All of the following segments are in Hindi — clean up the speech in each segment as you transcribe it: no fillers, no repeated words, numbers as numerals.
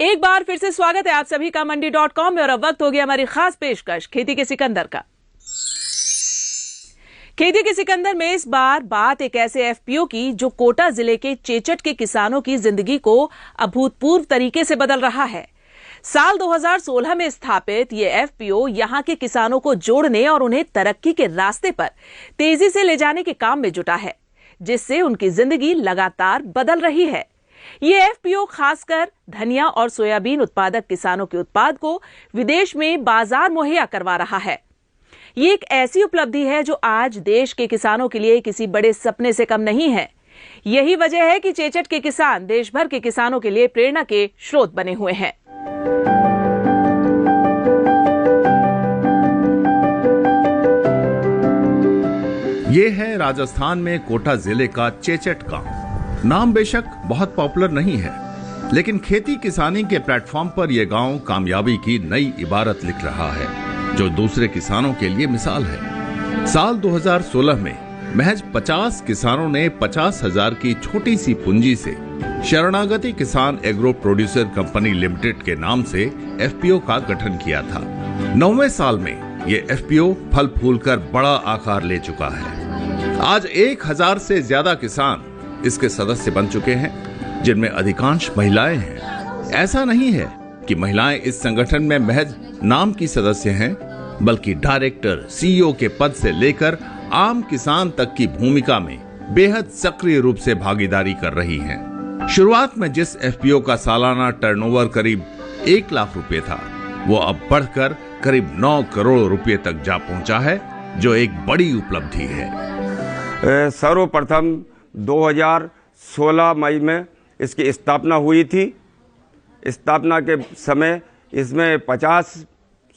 एक बार फिर से स्वागत है आप सभी का मंडी.com में और अब वक्त हो गया हमारी खास पेशकश खेती के सिकंदर का। खेती के सिकंदर में इस बार बात एक ऐसे एफपीओ की जो कोटा जिले के चेचट के किसानों की जिंदगी को अभूतपूर्व तरीके से बदल रहा है। साल 2016 में स्थापित ये एफपीओ यहां के किसानों को जोड़ने और उन्हें तरक्की के रास्ते पर तेजी से ले जाने के काम में जुटा है, जिससे उनकी जिंदगी लगातार बदल रही है। ये एफपीओ खासकर धनिया और सोयाबीन उत्पादक किसानों के उत्पाद को विदेश में बाजार मुहैया करवा रहा है। ये एक ऐसी उपलब्धि है जो आज देश के किसानों के लिए किसी बड़े सपने से कम नहीं है। यही वजह है कि चेचट के किसान देश भर के किसानों के लिए प्रेरणा के स्रोत बने हुए हैं। ये है राजस्थान में कोटा जिले का चेचट गांव। नाम बेशक बहुत पॉपुलर नहीं है, लेकिन खेती किसानी के प्लेटफॉर्म पर यह गांव कामयाबी की नई इबारत लिख रहा है, जो दूसरे किसानों के लिए मिसाल है। साल 2016 में महज 50 किसानों ने 50,000 की छोटी सी पूंजी से शरणागति किसान एग्रो प्रोड्यूसर कंपनी लिमिटेड के नाम से एफपीओ का गठन किया था। 9वें साल में ये एफपीओ फल फूल कर बड़ा आकार ले चुका है। आज 1000 से ज्यादा किसान इसके सदस्य बन चुके हैं, जिनमें अधिकांश महिलाएं हैं। ऐसा नहीं है कि महिलाएं इस संगठन में महज नाम की सदस्य हैं, बल्कि डायरेक्टर, सीईओ के पद से लेकर आम किसान तक की भूमिका में बेहद सक्रिय रूप से भागीदारी कर रही हैं। शुरुआत में जिस एफपीओ का सालाना टर्नओवर करीब 1 लाख रुपए था, वो अब बढ़कर करीब 9 करोड़ रुपए तक जा पहुंचा है, जो एक बड़ी उपलब्धि है। सर्वप्रथम 2016 मई में इसकी स्थापना हुई थी। स्थापना के समय इसमें 50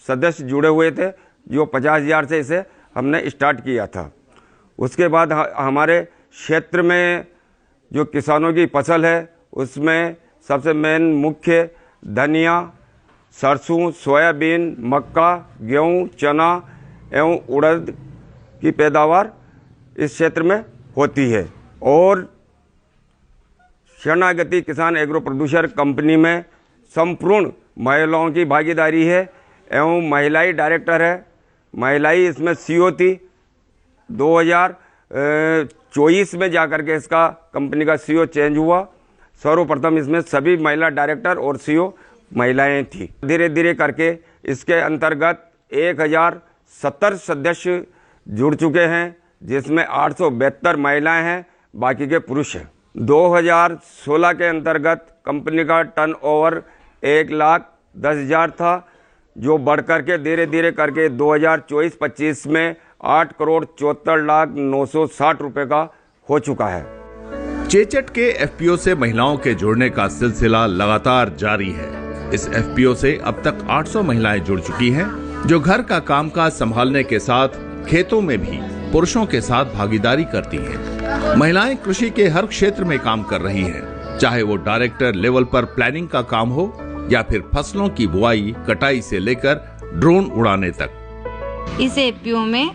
सदस्य जुड़े हुए थे, जो 50,000 से इसे हमने स्टार्ट किया था। उसके बाद हमारे क्षेत्र में जो किसानों की फसल है, उसमें सबसे मेन मुख्य धनिया, सरसों, सोयाबीन, मक्का, गेहूं, चना एवं उड़द की पैदावार इस क्षेत्र में होती है। और शरणागति किसान एग्रो प्रोड्यूसर कंपनी में संपूर्ण महिलाओं की भागीदारी है एवं महिलाई डायरेक्टर है। महिलाई इसमें सीईओ थी। 2024 में जाकर के इसका कंपनी का सीईओ चेंज हुआ। सर्वप्रथम इसमें सभी महिला डायरेक्टर और सीईओ महिलाएं थी। धीरे धीरे करके इसके अंतर्गत 1070 सदस्य जुड़ चुके हैं, जिसमें 872 महिलाएं हैं, बाकी के पुरुष हैं। 2016 के अंतर्गत कंपनी का टर्नओवर 1,10,000 था, जो बढ़कर के धीरे धीरे करके 2024-25 में 8,74,09,60 रुपए का हो चुका है। चेचट के एफपीओ से महिलाओं के जुड़ने का सिलसिला लगातार जारी है। इस एफपीओ से अब तक 800 महिलाएं जुड़ चुकी हैं, जो घर का कामकाज संभालने के साथ खेतों में भी पुरुषों के साथ भागीदारी करती हैं। महिलाएं कृषि के हर क्षेत्र में काम कर रही हैं, चाहे वो डायरेक्टर लेवल पर प्लानिंग का काम हो या फिर फसलों की बुआई, कटाई से लेकर ड्रोन उड़ाने तक। इस एफपीओ में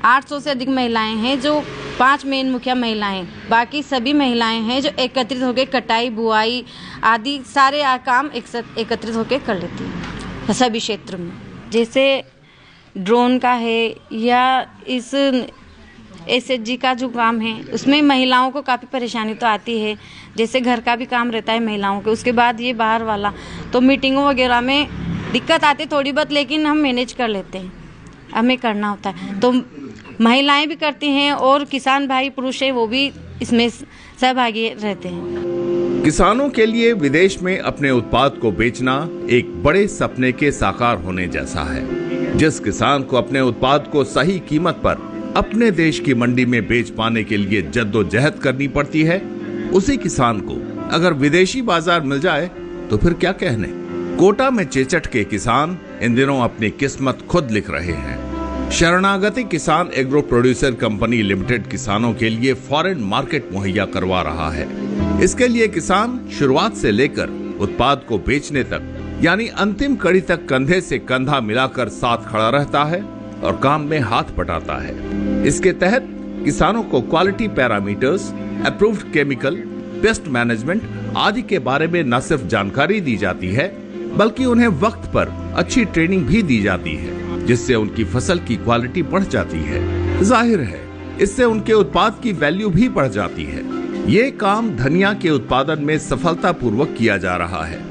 800 से अधिक महिलाएं हैं, जो 5 मेन मुखिया महिलाएं, बाकी सभी महिलाएं हैं जो एकत्रित होकर कटाई, बुआई आदि सारे काम एकत्रित होकर कर लेती हैं सभी क्षेत्र में। जैसे ड्रोन का है या इस एसएचजी का जो काम है, उसमें महिलाओं को काफ़ी परेशानी तो आती है। जैसे घर का भी काम रहता है महिलाओं के, उसके बाद ये बाहर वाला, तो मीटिंगों वगैरह में दिक्कत आती है थोड़ी बहुत, लेकिन हम मैनेज कर लेते हैं, हमें करना होता है। तो महिलाएं भी करती हैं और किसान भाई पुरुष है वो भी इसमें सहभागी रहते हैं। किसानों के लिए विदेश में अपने उत्पाद को बेचना एक बड़े सपने के साकार होने जैसा है। जिस किसान को अपने उत्पाद को सही कीमत पर अपने देश की मंडी में बेच पाने के लिए जद्दोजहद करनी पड़ती है, उसी किसान को अगर विदेशी बाजार मिल जाए तो फिर क्या कहने। कोटा में चेचट के किसान इन दिनों अपनी किस्मत खुद लिख रहे हैं। शरणागति किसान एग्रो प्रोड्यूसर कंपनी लिमिटेड किसानों के लिए फॉरेन मार्केट मुहैया करवा रहा है। इसके लिए किसान शुरुआत से लेकर उत्पाद को बेचने तक, यानी अंतिम कड़ी तक कंधे से कंधा मिलाकर साथ खड़ा रहता है और काम में हाथ बटाता है। इसके तहत किसानों को quality parameters, approved chemical, pest management आदि के बारे में न सिर्फ जानकारी दी जाती है, बल्कि उन्हें वक्त पर अच्छी ट्रेनिंग भी दी जाती है, जिससे उनकी फसल की क्वालिटी बढ़ जाती है। जाहिर है, इससे उनके उत्पाद की वैल्यू भी बढ़ जाती है। ये काम धनिया के उत्पादन में सफलतापूर्वक किया जा रहा है।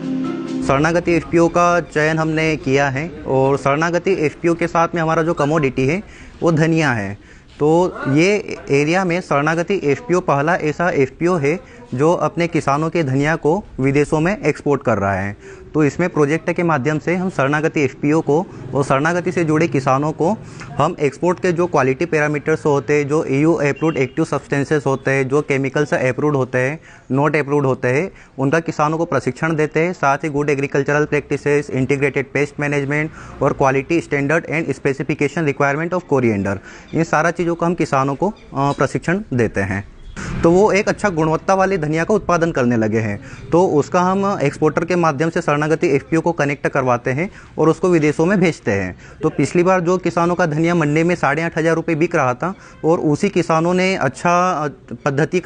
शरणागति एफपीओ का चयन हमने किया है और शरणागति एफपीओ के साथ में हमारा जो कमोडिटी है वो धनिया है। तो ये एरिया में शरणागति एफपीओ पहला ऐसा एफपीओ है जो अपने किसानों के धनिया को विदेशों में एक्सपोर्ट कर रहा है। तो इसमें प्रोजेक्ट के माध्यम से हम शरणागति एफपीओ को और शरणागति से जुड़े किसानों को हम एक्सपोर्ट के जो क्वालिटी पैरामीटर्स होते हैं, जो EU अप्रूव्ड एक्टिव सब्सटेंसेस होते हैं, जो केमिकल्स अप्रूव्ड होते हैं, नॉट अप्रूव्ड होते हैं, उनका किसानों को प्रशिक्षण देते हैं। साथ ही good agricultural practices, integrated pest management और quality standard and specification requirement of coriander, इन सारा चीज़ों को हम किसानों को प्रशिक्षण देते हैं। तो वो एक अच्छा गुणवत्ता वाले धनिया का उत्पादन करने लगे हैं। तो उसका हम एक्सपोर्टर के माध्यम से शरणागति एफपीओ को कनेक्ट करवाते हैं और उसको विदेशों में भेजते हैं। तो पिछली बार जो किसानों का धनिया मंडी में 8,500 रुपये बिक रहा था और उसी किसानों ने अच्छी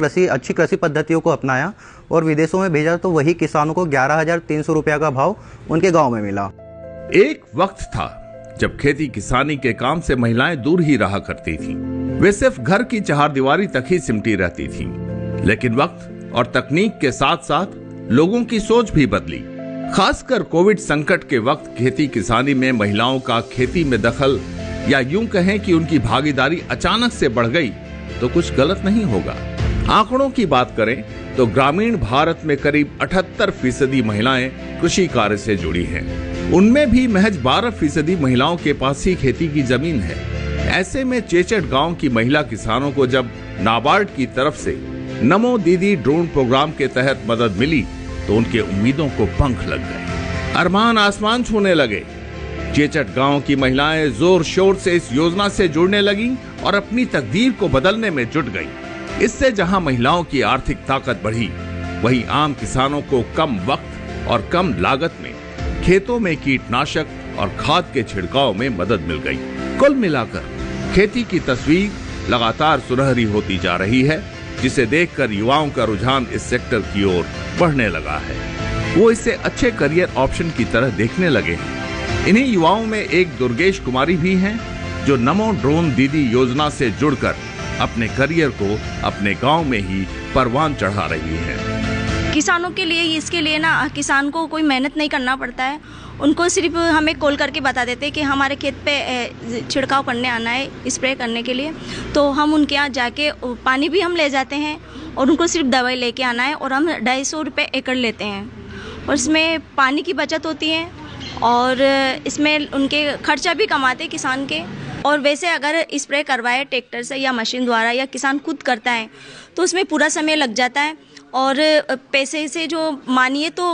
कृषि पद्धतियों को अपनाया और विदेशों में भेजा, तो वही किसानों को 11,300 रुपये का भाव उनके गाँव में मिला। एक वक्त था जब खेती किसानी के काम से महिलाएं दूर ही रहा करती थीं। वे सिर्फ घर की चहारदीवारी तक ही सिमटी रहती थीं। लेकिन वक्त और तकनीक के साथ साथ लोगों की सोच भी बदली। खासकर कोविड संकट के वक्त खेती किसानी में महिलाओं का खेती में दखल, या यूं कहें कि उनकी भागीदारी अचानक से बढ़ गई, तो कुछ गलत नहीं होगा। आंकड़ों की बात करें तो ग्रामीण भारत में करीब 78% महिलाएं कृषि कार्य से जुड़ी हैं। उनमें भी महज 12% महिलाओं के पास ही खेती की जमीन है। ऐसे में चेचट गांव की महिला किसानों को जब नाबार्ड की तरफ से नमो दीदी ड्रोन प्रोग्राम के तहत मदद मिली, तो उनके उम्मीदों को पंख लग गए, अरमान आसमान छूने लगे। चेचट गांव की महिलाएं जोर शोर से इस योजना से जुड़ने लगीं और अपनी तकदीर को बदलने में जुट गईं। इससे जहां महिलाओं की आर्थिक ताकत बढ़ी, वहीं आम किसानों को कम वक्त और कम लागत में खेतों में कीटनाशक और खाद के छिड़काव में मदद मिल गई। कुल मिलाकर खेती की तस्वीर लगातार सुनहरी होती जा रही है, जिसे देखकर युवाओं का रुझान इस सेक्टर की ओर बढ़ने लगा है। वो इसे अच्छे करियर ऑप्शन की तरह देखने लगे हैं। इन्हीं युवाओं में एक दुर्गेश कुमारी भी हैं, जो नमो ड्रोन दीदी योजना से जुड़कर अपने करियर को अपने गांव में ही परवान चढ़ा रही है। किसानों के लिए इसके लिए ना किसान को कोई मेहनत नहीं करना पड़ता है। उनको सिर्फ हमें कॉल करके बता देते हैं कि हमारे खेत पे छिड़काव करने आना है, स्प्रे करने के लिए। तो हम उनके यहाँ जाके पानी भी हम ले जाते हैं और उनको सिर्फ दवाई लेके आना है, और हम 250 रुपये एकड़ लेते हैं। और इसमें पानी की बचत होती है और इसमें उनके खर्चा भी कमाते किसान के। और वैसे अगर स्प्रे करवाए ट्रैक्टर से या मशीन द्वारा या किसान खुद करता है, तो उसमें पूरा समय लग जाता है और पैसे से जो मानिए तो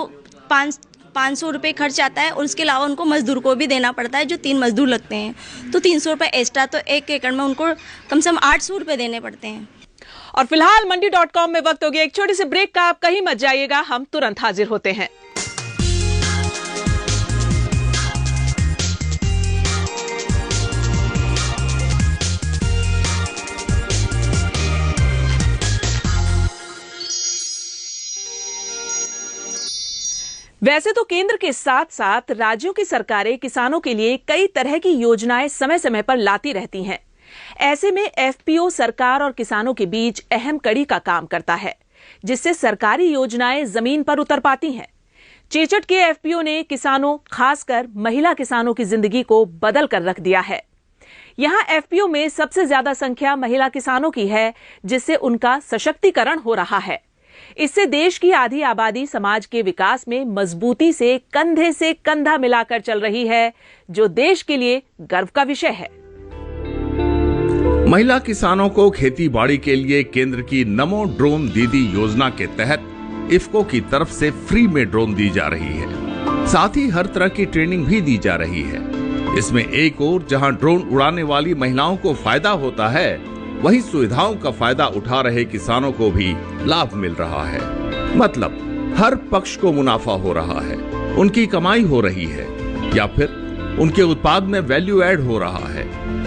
500 रुपये खर्च आता है, और उसके अलावा उनको मजदूर को भी देना पड़ता है, जो 3 मजदूर लगते हैं, तो 300 रुपये एक्स्ट्रा, तो 1 एकड़ में उनको कम से कम 800 रुपये देने पड़ते हैं। और फिलहाल मंडी.com में वक्त हो गया एक छोटे से ब्रेक का। आप कहीं मत जाइएगा, हम तुरंत हाजिर होते हैं। वैसे तो केंद्र के साथ साथ राज्यों की सरकारें किसानों के लिए कई तरह की योजनाएं समय समय पर लाती रहती हैं। ऐसे में एफपीओ सरकार और किसानों के बीच अहम कड़ी का काम करता है, जिससे सरकारी योजनाएं जमीन पर उतर पाती हैं। चेचट के एफपीओ ने किसानों, खासकर महिला किसानों की जिंदगी को बदल कर रख दिया है। यहां एफपीओ में सबसे ज्यादा संख्या महिला किसानों की है, जिससे उनका सशक्तिकरण हो रहा है। इससे देश की आधी आबादी समाज के विकास में मजबूती से कंधा मिलाकर चल रही है, जो देश के लिए गर्व का विषय है। महिला किसानों को खेती बाड़ी के लिए केंद्र की नमो ड्रोन दीदी योजना के तहत इफको की तरफ से फ्री में ड्रोन दी जा रही है। साथ ही हर तरह की ट्रेनिंग भी दी जा रही है। इसमें एक ओर जहां ड्रोन उड़ाने वाली महिलाओं को फायदा होता है, वहीं सुविधाओं का फायदा उठा रहे किसानों को भी लाभ मिल रहा है। मतलब हर पक्ष को मुनाफा हो रहा है, उनकी कमाई हो रही है या फिर उनके उत्पाद में वैल्यू ऐड हो रहा है।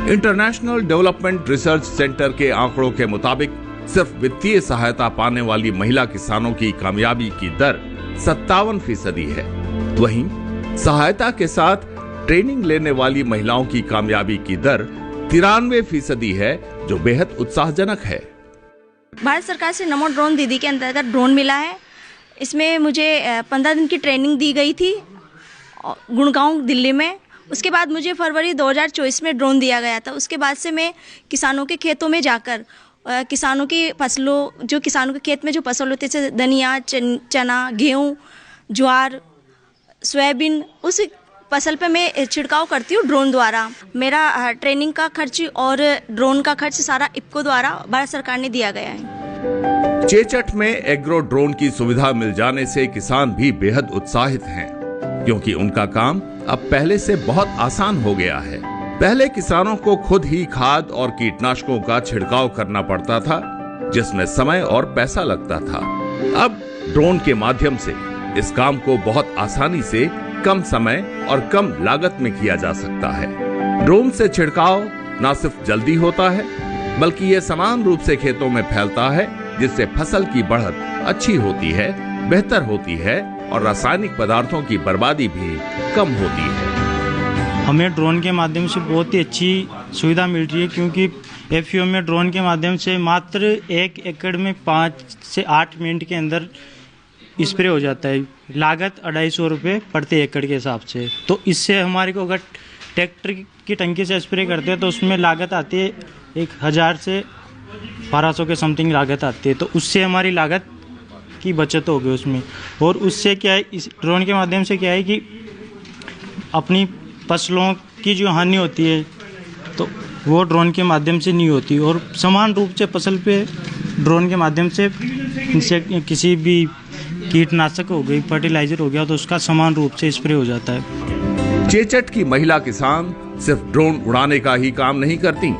इंटरनेशनल डेवलपमेंट रिसर्च सेंटर के आंकड़ों के मुताबिक सिर्फ वित्तीय सहायता पाने वाली महिला किसानों की कामयाबी की दर 57% है। वहीं सहायता के साथ ट्रेनिंग लेने वाली महिलाओं की कामयाबी की दर 93% है, जो बेहद उत्साहजनक है। भारत सरकार से नमो ड्रोन दीदी के अंतर्गत ड्रोन मिला है। इसमें मुझे 15 दिन की ट्रेनिंग दी गई थी गुड़गांव दिल्ली में। उसके बाद मुझे फरवरी 2024 में ड्रोन दिया गया था। उसके बाद से मैं किसानों के खेतों में जाकर किसानों की फसलों, जो किसानों के खेत में जो फसल होती है जैसे धनिया, चना, गेहूँ, ज्वार, सोयाबीन, उस फसल पे मैं छिड़काव करती हूँ ड्रोन द्वारा। मेरा ट्रेनिंग का खर्च और ड्रोन का खर्च सारा इफ्को द्वारा भारत सरकार ने दिया गया है। चेचट में एग्रो ड्रोन की सुविधा मिल जाने से किसान भी बेहद उत्साहित हैं, क्योंकि उनका काम अब पहले से बहुत आसान हो गया है। पहले किसानों को खुद ही खाद और कीटनाशकों का छिड़काव करना पड़ता था, जिसमें समय और पैसा लगता था। अब ड्रोन के माध्यम से इस काम को बहुत आसानी से कम समय और कम लागत में किया जा सकता है। ड्रोन से छिड़काव न सिर्फ जल्दी होता है, बल्कि ये समान रूप से खेतों में फैलता है, जिससे फसल की बढ़त अच्छी होती है, बेहतर होती है और रासायनिक पदार्थों की बर्बादी भी कम होती है। हमें ड्रोन के माध्यम से बहुत ही अच्छी सुविधा मिल रही है, क्योंकि एफपीओ में ड्रोन के माध्यम से मात्र 1 एकड़ में 5 से 8 मिनट के अंदर स्प्रे हो जाता है। लागत 250 रुपये प्रति एकड़ के हिसाब से। तो इससे हमारे को अगर ट्रैक्टर की टंकी से स्प्रे करते हैं तो उसमें लागत आती है 1000 से 1200 के समथिंग लागत आती है। तो उससे हमारी लागत की बचत हो गई उसमें। और उससे क्या है, इस ड्रोन के माध्यम से क्या है कि अपनी फसलों की जो हानि होती है तो वो ड्रोन के माध्यम से नहीं होती, और समान रूप से फसल पे ड्रोन के माध्यम से किसी भी कीटनाशक हो गई, फर्टिलाइजर हो गया, तो उसका समान रूप से स्प्रे हो जाता है। चेचट की महिला किसान सिर्फ ड्रोन उड़ाने का ही काम नहीं करती,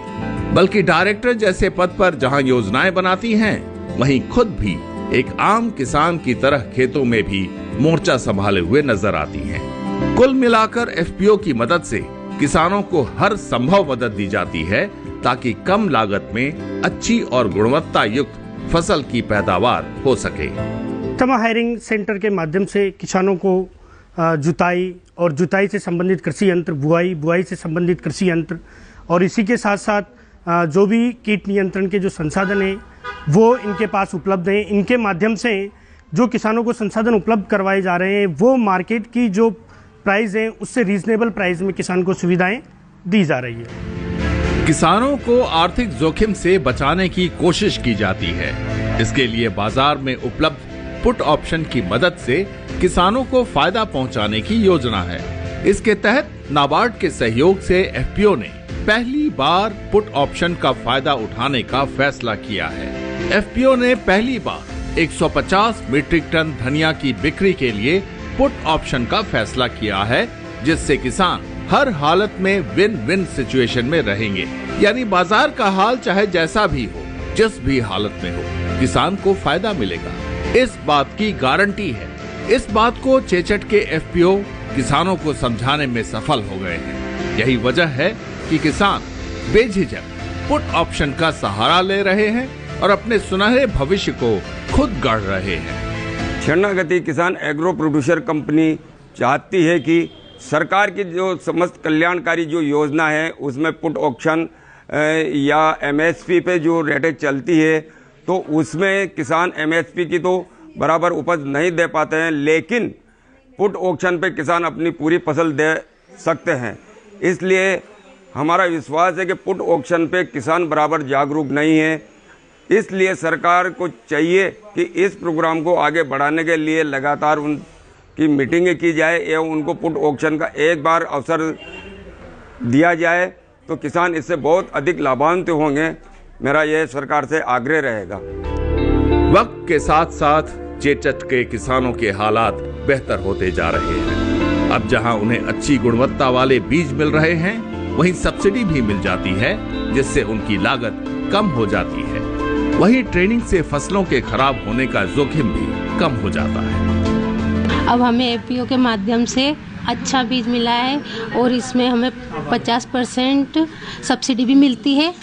बल्कि डायरेक्टर जैसे पद पर जहां योजनाएं बनाती हैं, वहीं खुद भी एक आम किसान की तरह खेतों में भी मोर्चा संभाले हुए नजर आती हैं। कुल मिलाकर एफपीओ की मदद से किसानों को हर संभव मदद दी जाती है, ताकि कम लागत में अच्छी और गुणवत्ता युक्त फसल की पैदावार हो सके। तमा हायरिंग सेंटर के माध्यम से किसानों को जुताई और जुताई से संबंधित कृषि यंत्र, बुआई से संबंधित कृषि यंत्र, और इसी के साथ साथ जो भी कीट नियंत्रण के जो संसाधन हैं वो इनके पास उपलब्ध हैं। इनके माध्यम से जो किसानों को संसाधन उपलब्ध करवाए जा रहे हैं वो मार्केट की जो प्राइस है उससे रीजनेबल प्राइस में किसान को सुविधाएं दी जा रही है। किसानों को आर्थिक जोखिम से बचाने की कोशिश की जाती है। इसके लिए बाजार में उपलब्ध पुट ऑप्शन की मदद से किसानों को फायदा पहुंचाने की योजना है। इसके तहत नाबार्ड के सहयोग से एफपीओ ने पहली बार पुट ऑप्शन का फायदा उठाने का फैसला किया है। एफपीओ ने पहली बार 150 मीट्रिक टन धनिया की बिक्री के लिए पुट ऑप्शन का फैसला किया है, जिससे किसान हर हालत में विन विन सिचुएशन में रहेंगे। यानी बाजार का हाल चाहे जैसा भी हो, जिस भी हालत में हो, किसान को फायदा मिलेगा, इस बात की गारंटी है। इस बात को चेचट के एफपीओ किसानों को समझाने में सफल हो गए हैं। यही वजह है कि किसान बेझिझक पुट ऑप्शन का सहारा ले रहे हैं और अपने सुनहरे भविष्य को खुद गढ़ रहे हैं। शरणागति किसान एग्रो प्रोड्यूसर कंपनी चाहती है कि सरकार की जो समस्त कल्याणकारी जो योजना है उसमें पुट ऑप्शन या एमएसपी पे जो रेटें चलती है तो उसमें किसान एमएसपी की तो बराबर उपज नहीं दे पाते हैं, लेकिन पुट ऑप्शन पे किसान अपनी पूरी फसल दे सकते हैं। इसलिए हमारा विश्वास है कि पुट ऑप्शन पे किसान बराबर जागरूक नहीं है। इसलिए सरकार को चाहिए कि इस प्रोग्राम को आगे बढ़ाने के लिए लगातार उनकी मीटिंगें की जाए एवं उनको पुट ऑप्शन का एक बार अवसर दिया जाए तो किसान इससे बहुत अधिक लाभान्वित होंगे। मेरा यह सरकार से आग्रह रहेगा। वक्त के साथ साथ चेचट के किसानों के हालात बेहतर होते जा रहे हैं। अब जहां उन्हें अच्छी गुणवत्ता वाले बीज मिल रहे हैं, वहीं सब्सिडी भी मिल जाती है, जिससे उनकी लागत कम हो जाती है। वहीं ट्रेनिंग से फसलों के खराब होने का जोखिम भी कम हो जाता है। अब हमें एफपीओ के माध्यम से अच्छा बीज मिला है और इसमें हमें 50% सब्सिडी भी मिलती है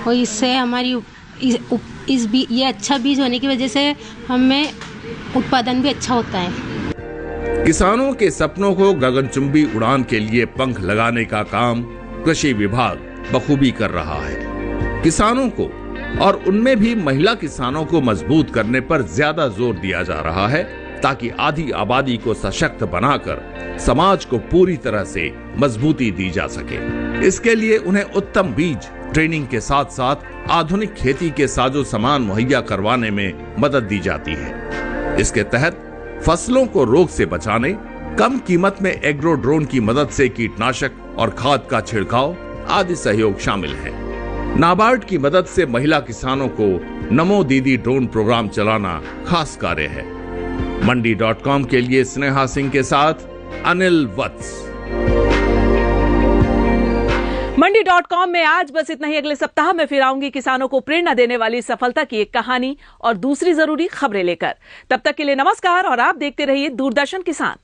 और इससे हमारी ये अच्छा बीज होने की वजह से हमें उत्पादन भी अच्छा होता है। किसानों के सपनों को गगनचुंबी उड़ान के लिए पंख लगाने का काम कृषि विभाग बखूबी कर रहा है। किसानों को और उनमें भी महिला किसानों को मजबूत करने पर ज्यादा जोर दिया जा रहा है ताकि आधी आबादी को सशक्त बनाकर समाज को पूरी तरह से मजबूती दी जा सके। इसके लिए उन्हें उत्तम बीज, ट्रेनिंग के साथ साथ आधुनिक खेती के साजो सामान मुहैया करवाने में मदद दी जाती है। इसके तहत फसलों को रोग से बचाने, कम कीमत में एग्रो ड्रोन की मदद से कीटनाशक और खाद का छिड़काव आदि सहयोग शामिल है। नाबार्ड की मदद से महिला किसानों को नमो दीदी ड्रोन प्रोग्राम चलाना खास कार्य है। मंडी.com के लिए स्नेहा सिंह के साथ अनिल वत्स। मंडी.com में आज बस इतना ही। अगले सप्ताह में फिर आऊंगी किसानों को प्रेरणा देने वाली सफलता की एक कहानी और दूसरी जरूरी खबरें लेकर। तब तक के लिए नमस्कार और आप देखते रहिए दूरदर्शन किसान।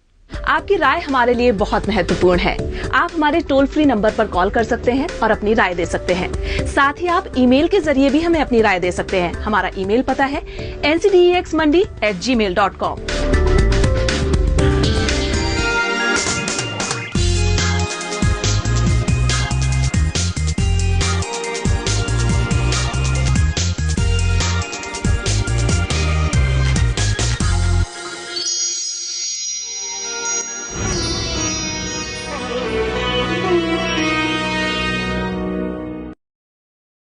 आपकी राय हमारे लिए बहुत महत्वपूर्ण है। आप हमारे टोल फ्री नंबर पर कॉल कर सकते हैं और अपनी राय दे सकते हैं। साथ ही आप ईमेल के जरिए भी हमें अपनी राय दे सकते हैं। हमारा ईमेल पता है ncdexmandi@gmail.com।